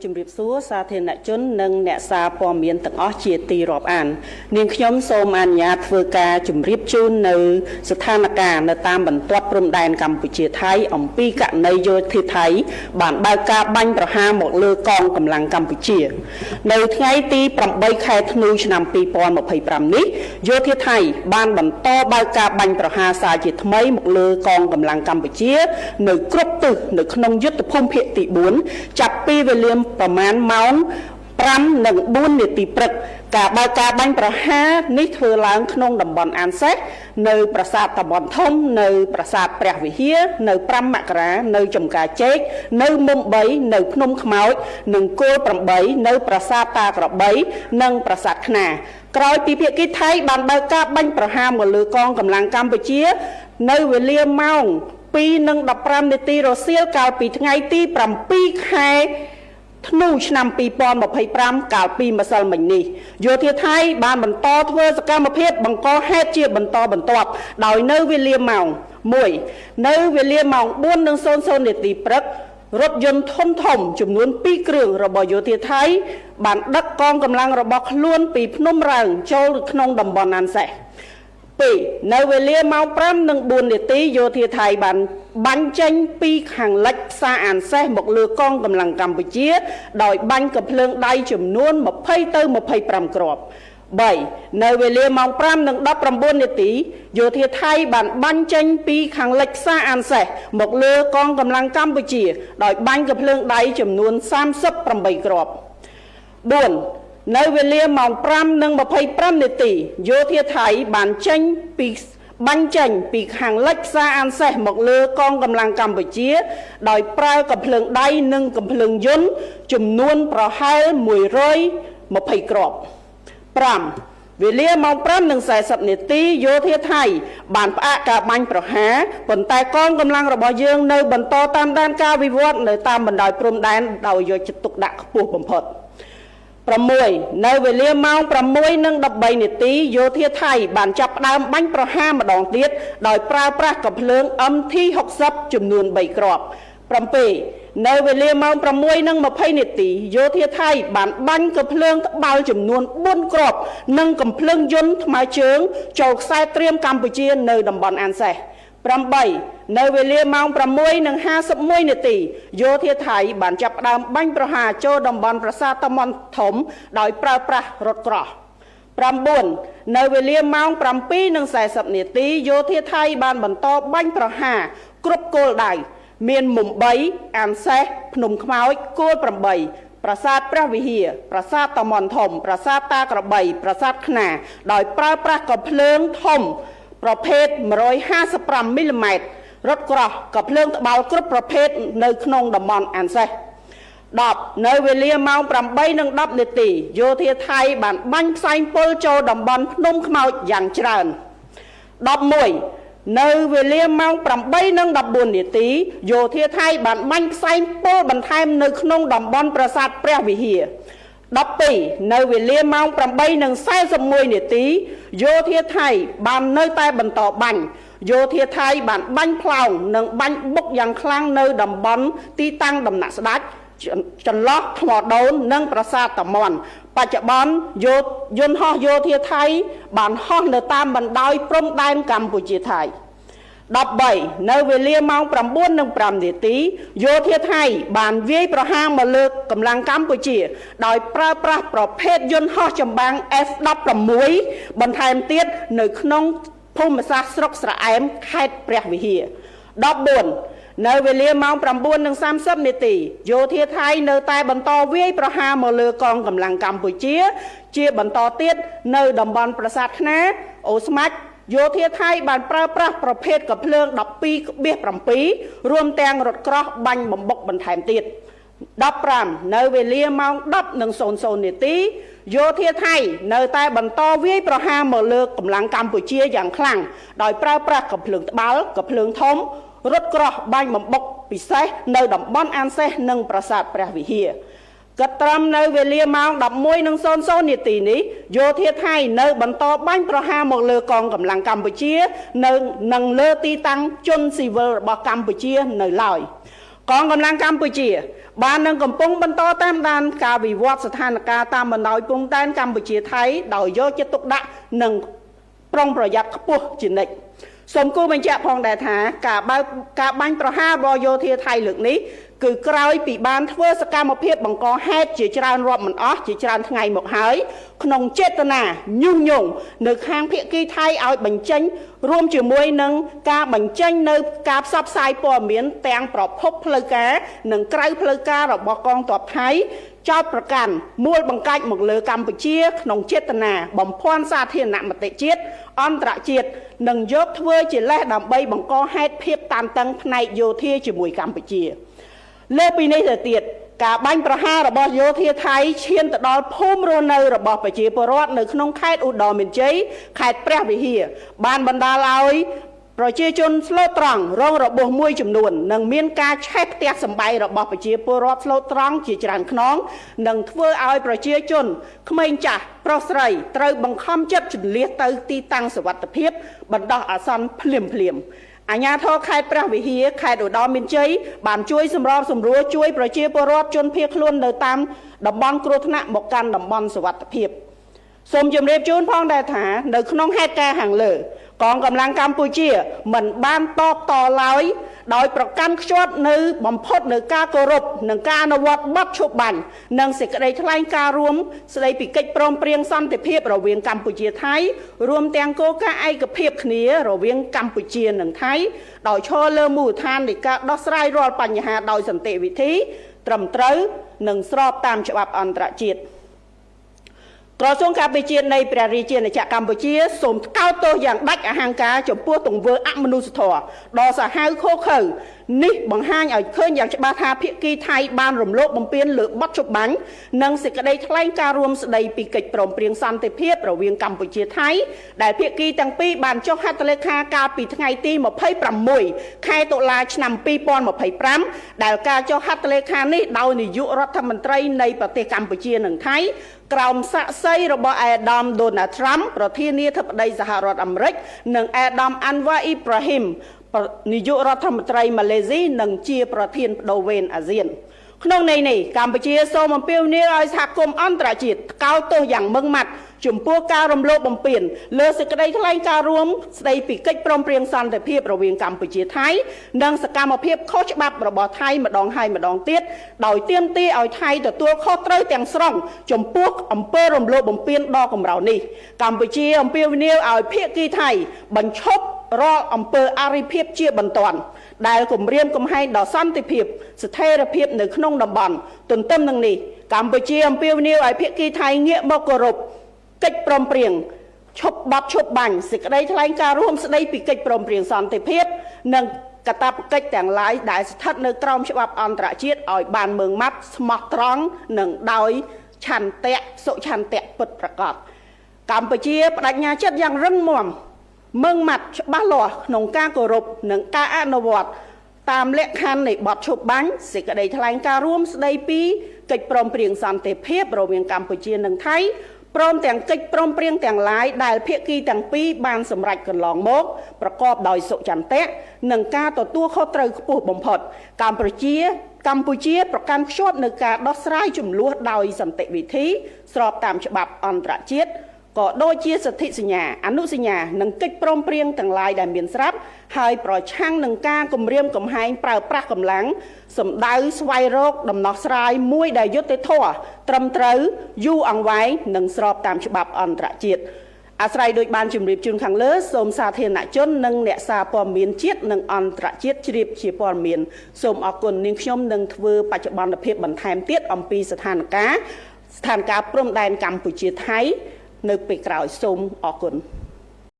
ជំរាបសួរសាធារណជននិងអ្នកសារព័ត៌មានទាំងអស់ជាទីរាប់អាននាងខ្ញុំសូមអនុញ្ញាតធ្វើការជម្រាបជូននៅស្ថានភាពនៅតាមបន្ទាត់ព្រំដែនកម្ពុជាថៃអំពីករណីយោធាថៃបានបើកការបាញ់ប្រហារមកលើកងកម្លាំងកម្ពុជានៅថ្ងៃទី8ខែធ្នូឆ្នាំ2025នេះយោធាថៃបានបន្តបើកការបាញ់ប្រហារសារជាថ្មីមកលើកងកម្លាំងកម្ពុជានៅគ្រប់ទិសនៅក្នុងយុទ្ធភូមិភាគទី4ចាប់ពីវេលាប្រមាណម៉ោង 5:04 នាទីព្រឹកការបើកការបាញ់ប្រហារនេះធ្វើឡើងក្នុងតំបន់អានសេះនៅប្រាសាទតាម៉ុនធំនៅប្រាសាទព្រះវិហារនៅ5មករានៅចំការជែកនៅមុំ3នៅភ្នំខ្មោចនិងគោល8នៅប្រាសាទតាក្របីនិងប្រាសាទខ្នាក្រោយពីភាគីថៃបានបើកការបាញ់ប្រហារមកលើកងកម្លាំងកម្ពុជានៅវេលាម៉ោង 2:15 នាទីរសៀលកាលពីថ្ងៃទី7ខែធ្នូឆ្នាំ2025កាលពីម្សិលមិញនេះយោធាថៃបានបន្តធ្វើសកម្មភាពបង្កហេតុជាបន្តបន្ទាប់ដោយនៅវេលាម៉ោង 1 នៅវេលាម៉ោង 4:00 នាទីព្រឹករថយន្តធំធំចំនួន2គ្រឿងរបស់យោធាថៃបានដឹកកងកម្លាំងរបស់ខ្លួនពីភ្នំរ៉ើងចូលក្នុងតំបន់អានសេះនៅវេលាម៉ោង 5:04 នាទីយោធាថៃបានបាញ់ចេញពីខាងលិចផ្សារអានសេះមកលើកងកម្លាំងកម្ពុជាដោយបាញ់កាភ្លើងដៃចំនួន20ទៅ25គ្រាប់3នៅវេលាម៉ោង 5:19 នាទីយោធាថៃបានបាញ់ចេញពីខាងលិចផ្សារអានសេះមកលើកងកម្លាំងកម្ពុជាដោយបាញ់កាភ្លើងដៃចំនួន38គ្រាប់4នៅវេលាម៉ោង 5:25 នាទីយោធាថៃបានបាញ់ចេញពីខាងលិចផ្សារអានសេះមកលើកងកម្លាំងកម្ពុជាដោយប្រើកាភ្លើងដៃនិងកាភ្លើងយន្តចំនួនប្រហែល120គ្រាប់5វេលាម៉ោង 5:40 នាទីយោធាថៃបានផ្អាកការបាញ់ប្រហារប៉ុន្តែកងកម្លាំងរបស់យើងនៅបន្តតាមដានការវិវត្តនៅតាមបណ្ដោយព្រំដែនដោយយកចិត្តទុកដាក់ខ្ពស់បំផុត6នៅវេលាម៉ោង 6:13 នាទីយោធាថៃបានចាប់ផ្ដើមបាញ់ប្រហារម្ដងទៀតដោយប្រើប្រាស់កាភ្លើង MT-60 ចំនួន3គ្រាប់7នៅវេលាម៉ោង 6:20 នាទីយោធាថៃបានបាញ់កាភ្លើងត្បាល់ចំនួន4គ្រាប់និងកាភ្លើងយន្តថ្មើរជើងចូលខ្សែត្រៀមកម្ពុជានៅតំបន់អានសេះ8នៅវេលាម៉ោង 6:51 នាទីយោធាថៃបានចាប់ផ្ដើមបាញ់ប្រហារចូលតំបន់ប្រាសាទតាម៉ុនធំដោយប្រើប្រាស់រថក្រោះ9នៅវេលាម៉ោង 7:40 នាទីយោធាថៃបានបន្តបាញ់ប្រហារគ្រប់គោលដៅមានមុំ3អានសេះភ្នំខ្មោចគោល8ប្រាសាទព្រះវិហារប្រាសាទតាម៉ុនធំប្រាសាទតាក្របីប្រាសាទខ្នាដោយប្រើប្រាស់កាភ្លើងធំប្រភេទ155មីលីម៉ែត្ររថក្រោះកាភ្លើងត្បាល់គ្រប់ប្រភេទនៅក្នុងតំបន់អានសេះ10នៅវេលាម៉ោង 8:10 នាទីយោធាថៃបានបាញ់ផ្សែងពុលចូលតំបន់ភ្នំខ្មោចយ៉ាងច្រើន11នៅវេលាម៉ោង 8:14 នាទីយោធាថៃបានបាញ់ផ្សែងពុលបន្ថែមនៅក្នុងតំបន់ប្រាសាទព្រះវិហារ12នៅវេលាម៉ោង 8:41 នាទីយោធាថៃបាននៅតែបន្តបាញ់យោធាថៃបានបាញ់ផ្លោងនិងបាញ់បុកយ៉ាងខ្លាំងនៅតំបន់ទីតាំងដំណាក់ស្ដេចចន្លោះថ្មដូននិងប្រាសាទតាម៉ុនបច្ចុប្បន្នយន្តហោះយោធាថៃបានហោះនៅតាមបណ្ដោយព្រំដែនកម្ពុជាថៃ13នៅវេលាម៉ោង 9:05 នាទីយោធាថៃបានវាយប្រហារមកលើកម្លាំងកម្ពុជាដោយប្រើប្រាស់ប្រភេទយន្តហោះចម្បាំង F16 បន្ថែមទៀតនៅក្នុងភូមិសាស្ត្រស្រុកស្រអែមខេត្តព្រះវិហារ14នៅវេលាម៉ោង 9:30 នាទីយោធាថៃនៅតែបន្តវាយប្រហារមកលើកងកម្លាំងកម្ពុជាជាបន្តទៀតនៅតំបន់ប្រាសាទខ្នាអូស្មាច់យោធាថៃបានប្រើប្រាស់ប្រភេទកាភ្លើង 12.7 រួមទាំងរថក្រោះបាញ់បំបុកបន្ថែមទៀត15នៅវេលាម៉ោង 10:00 នាទីយោធាថៃនៅតែបន្តវាយប្រហារមកលើកម្លាំងកម្ពុជាយ៉ាងខ្លាំងដោយប្រើប្រាស់កាភ្លើងត្បាល់កាភ្លើងធំរថក្រោះបាញ់បំបុកពិសេសនៅតំបន់អានសេះនិងប្រាសាទព្រះវិហារក៏ត្រឹមនៅវេលាម៉ោង 11:00 នាទីនេះយោធាថៃនៅបន្តបាញ់ប្រហារមកលើកងកម្លាំងកម្ពុជានៅនឹងលើទីតាំងជនស៊ីវិលរបស់កម្ពុជានៅឡើយ កងកម្លាំងកម្ពុជាបាននឹងកំពុងបន្តតាមដានការវិវត្តស្ថានភាពតាមបណ្ដោយព្រំដែនកម្ពុជាថៃដោយយកចិត្តទុកដាក់និងប្រុងប្រយ័ត្នខ្ពស់ជានិច្ចសូមគូបញ្ជាក់ផងដែរថាការបាញ់ប្រហាររបស់យោធាថៃលើកនេះគឺក្រោយពីបានធ្វើសកម្មភាពបង្កហេតុជាច្រើនរាប់មិនអស់ជាច្រើនថ្ងៃមកហើយក្នុងចេតនាញុះញង់នៅខាងភាគីថៃឲ្យបញ្ចេញរួមជាមួយនឹងការបញ្ចេញនៅការផ្សព្វផ្សាយព័ត៌មានទាំងប្រភពផ្លូវការនិងក្រៅផ្លូវការរបស់កងទ័ពថៃចោទប្រកាន់មូលបង្កាច់មកលើកម្ពុជាក្នុងចេតនាបំភាន់សាធារណមតិជាតិអន្តរជាតិនិងយកធ្វើជាលេសដើម្បីបង្កហេតុភាពតានតឹងផ្នែកយោធាជាមួយកម្ពុជាលើពីនេះទៅទៀតការបាញ់ប្រហាររបស់យោធាថៃឈានទៅដល់ភូមិរស់នៅរបស់ប្រជាពលរដ្ឋនៅក្នុងខេត្តឧត្តរមានជ័យខេត្តព្រះវិហារបានបណ្ដាលឲ្យប្រជាជនស្លូតត្រង់រងរបួសមួយចំនួននិងមានការឆេះផ្ទះសម្បែងរបស់ប្រជាពលរដ្ឋស្លូតត្រង់ជាច្រើនខ្នងនិងធ្វើឲ្យប្រជាជនក្មេងចាស់ប្រុសស្រីត្រូវបង្ខំចិត្តជម្លៀសទៅទីតាំងសុវត្ថិភាពបណ្ដោះអាសន្នភ្លាមអាជ្ញាធរខេត្តព្រះវិហារខេត្តឧត្តរមានជ័យបានជួយសម្របសម្រួលជួយប្រជាពលរដ្ឋជនភៀសខ្លួននៅតាមតំបន់គ្រោះថ្នាក់មកកាន់តំបន់សុវត្ថិភាពសូមជម្រាបជូនផងដែរថានៅក្នុងហេតុការណ៍ខាងលើកងកម្លាំងកម្ពុជាមិនបានតបតឡើយដោយប្រកាន់ខ្ជាប់នៅបំផុតនៅការគោរពនិងការអនុវត្តបទឈប់បាញ់និងសេចក្តីថ្លែងការណ៍រួមស្តីពីកិច្ចព្រមព្រៀងសន្តិភាពរវាងកម្ពុជាថៃរួមទាំងគោលការណ៍ឯកភាពគ្នារវាងកម្ពុជានិងថៃដោយឈរលើមូលដ្ឋាននៃការដោះស្រាយរាល់បញ្ហាដោយសន្តិវិធីត្រឹមត្រូវនិងស្របតាមច្បាប់អន្តរជាតិក្រសួងការពារជាតិនៃព្រះរាជាណាចក្រកម្ពុជាសូមថ្កោលទោសយ៉ាងដាច់អហង្ការចំពោះទង្វើអមនុស្សធម៌ដ៏សាហាវឃោរឃៅនេះបង្ហាញឲ្យឃើញយ៉ាងច្បាស់ថាភាគីថៃបានរំលោភបំពានលើបទជបាញ់និងសេចក្តីថ្លែងការណ៍រួមស្តីពីកិច្ចព្រមព្រៀងសន្តិភាពរវាងកម្ពុជាថៃដែលភាគីទាំងពីរបានចុះហត្ថលេខាកាលពីថ្ងៃទី26ខែតុលាឆ្នាំ2025ដែលការចុះហត្ថលេខានេះដោយនាយករដ្ឋមន្ត្រីនៃប្រទេសកម្ពុជានិងថៃក្រោមសាក្សីរបស់អាដាមដូណាល់ត្រាំប្រធានាធិបតីសហរដ្ឋអាមេរិកនិងអាដាមអាន់វ៉ាអ៊ីប្រាហ៊ីមនាយករដ្ឋមន្ត្រីម៉ាឡេស៊ីនិងជាប្រធានបដូវវេនអាស៊ានក្នុងន័យនេះកម្ពុជាសូមអំពាវនាវឲ្យសហគមន៍អន្តរជាតិថ្កោលទោសយ៉ាងម៉ឺងម៉ាត់ចំពោះការរំលោភបំពានលើសេចក្តីថ្លែងការណ៍រួមស្តីពីកិច្ចព្រមព្រៀងសន្តិភាពរវាងកម្ពុជាថៃនិងសកម្មភាពខុសច្បាប់របស់ថៃម្ដងហើយម្ដងទៀតដោយទាមទារឲ្យថៃទទួលខុសត្រូវទាំងស្រុងចំពោះអំពើរំលោភបំពានដ៏កម្រៅនេះកម្ពុជាអំពាវនាវឲ្យភាគីថៃបញ្ឈប់រាល់អំពើអរិភាពជាបន្ទាន់ដែលគំរាមកំហែងដល់សន្តិភាពស្ថិរភាពនៅក្នុងតំបន់ទន្ទឹមនឹងនេះកម្ពុជាអំពាវនាវឲ្យភាគីថៃងាកមកគោរពកិច្ចព្រមព្រៀងឈប់បាញ់សេចក្តីថ្លែងការណ៍រួមស្តីពីកិច្ចព្រមព្រៀងសន្តិភាពនិងកាតព្វកិច្ចទាំងឡាយដែលស្ថិតនៅក្រោមច្បាប់អន្តរជាតិឲ្យបានម៉ឺងម៉ាត់ស្មោះត្រង់និងដោយឆន្ទៈសុឆន្ទៈពិតប្រាកដកម្ពុជាបដិញ្ញាចិត្តយ៉ាងរឹងមាំម៉ឺងម៉ាត់ច្បាស់លាស់ក្នុងការគោរពនិងការអនុវត្តតាមលក្ខខណ្ឌនៃបទឈប់បាញ់សេចក្តីថ្លែងការណ៍រួមស្តីពីកិច្ចព្រមព្រៀងសន្តិភាពរវាងកម្ពុជានិងថៃព្រមទាំងកិច្ចព្រមព្រៀងទាំងឡាយដែលភាគីទាំងពីរបានសម្រេចកន្លងមកប្រកបដោយសុចន្ទៈនិងការទទួលខុសត្រូវខ្ពស់បំផុតកម្ពុជាប្រកាន់ខ្ជាប់នៅការដោះស្រាយជម្លោះដោយសន្តិវិធីស្របតាមច្បាប់អន្តរជាតិក៏ដូចជាសន្ធិសញ្ញាអនុសញ្ញានិងកិច្ចព្រមព្រៀងទាំងឡាយដែលមានស្រាប់ហើយប្រឆាំងនឹងការគំរាមកំហែងប្រើប្រាស់កម្លាំងសម្ដៅស្វែងរកដំណោះស្រាយមួយដែលយុត្តិធម៌ត្រឹមត្រូវយូរអង្វែងនិងស្របតាមច្បាប់អន្តរជាតិអាស្រ័យដូចបានជម្រាបជូនខាងលើសូមសាធារណជននិងអ្នកសារព័ត៌មានជាតិនិងអន្តរជាតិជ្រាបជាព័ត៌មានសូមអរគុណនាងខ្ញុំនឹងធ្វើបច្ចុប្បន្នភាពបន្ថែមទៀតអំពីស្ថានភាពព្រំដែនកម្ពុជាថៃនៅពេលក្រោយសូមអរគុណ